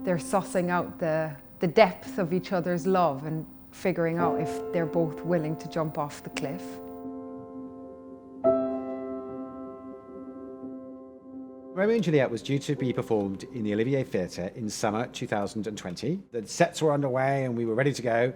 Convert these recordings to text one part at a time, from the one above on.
they're sussing out the depth of each other's love and figuring out if they're both willing to jump off the cliff. Romeo and Juliet was due to be performed in the Olivier Theatre in summer 2020. The sets were underway and we were ready to go.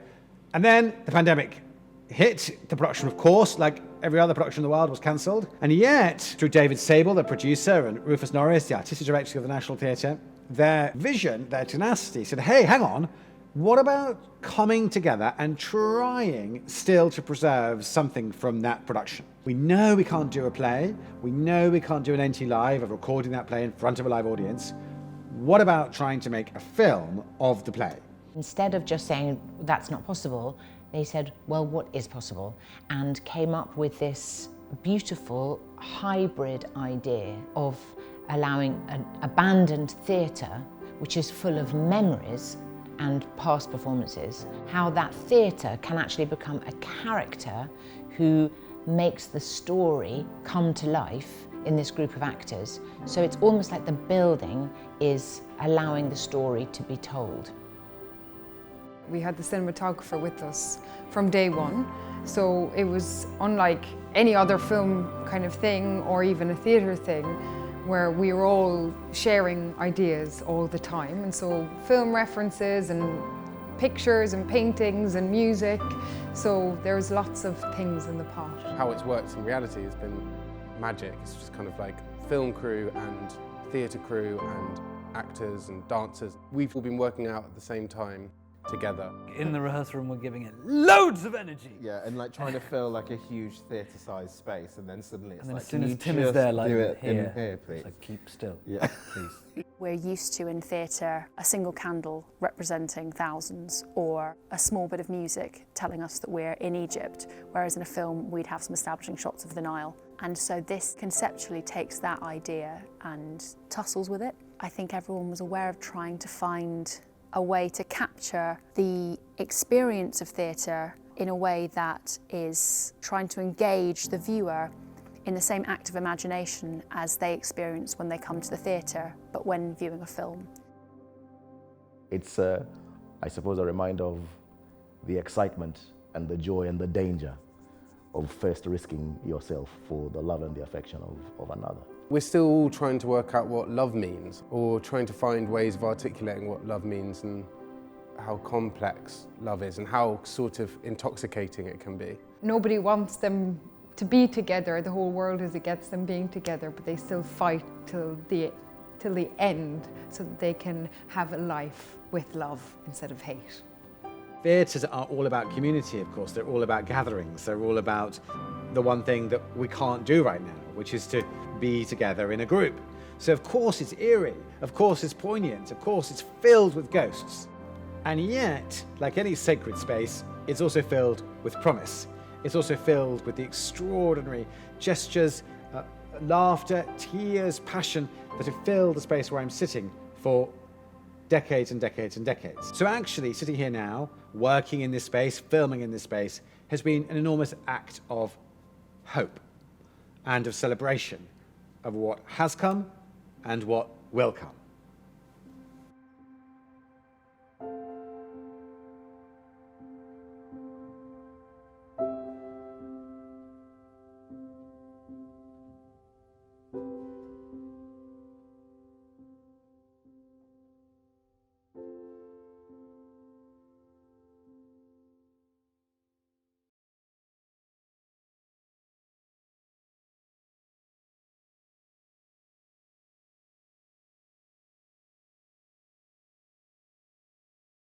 And then the pandemic hit. The production, of course, like every other production in the world, was cancelled. And yet, through David Sable, the producer, and Rufus Norris, the artistic director of the National Theatre, their vision, their tenacity said, hey, hang on, what about coming together and trying still to preserve something from that production? We know we can't do a play. We know we can't do an NT Live of recording that play in front of a live audience. What about trying to make a film of the play? Instead of just saying, that's not possible, they said, well, what is possible? And came up with this beautiful hybrid idea of allowing an abandoned theatre, which is full of memories and past performances, how that theatre can actually become a character who makes the story come to life in this group of actors. So it's almost like the building is allowing the story to be told. We had the cinematographer with us from day one, so it was unlike any other film kind of thing or even a theatre thing, where we were all sharing ideas all the time. And so film references and pictures and paintings and music, so there's lots of things in the pot. How it's worked in reality has been magic. It's just kind of like film crew and theatre crew and actors and dancers. We've all been working out at the same time together. In the rehearsal room, we're giving it loads of energy. Yeah, and like trying to fill like a huge theatre-sized space, and then suddenly it's And then like, as soon can as you Tim is just there, like, do it in here. here, please. Like, keep still. Yeah, please. We're used to in theatre a single candle representing thousands, or a small bit of music telling us that we're in Egypt, whereas in a film we'd have some establishing shots of the Nile. And so this conceptually takes that idea and tussles with it. I think everyone was aware of trying to find a way to capture the experience of theatre in a way that is trying to engage the viewer in the same act of imagination as they experience when they come to the theatre, but when viewing a film. It's, I suppose, a reminder of the excitement and the joy and the danger of first risking yourself for the love and the affection of another. We're still all trying to work out what love means, or trying to find ways of articulating what love means and how complex love is and how sort of intoxicating it can be. Nobody wants them to be together. The whole world is against them being together, but they still fight till the end so that they can have a life with love instead of hate. Theatres are all about community, of course. They're all about gatherings. They're all about the one thing that we can't do right now, which is to be together in a group. So of course it's eerie, of course it's poignant, of course it's filled with ghosts. And yet, like any sacred space, it's also filled with promise. It's also filled with the extraordinary gestures, laughter, tears, passion that have filled the space where I'm sitting for decades and decades and decades. So actually, sitting here now, working in this space, filming in this space, has been an enormous act of hope and of celebration of what has come and what will come.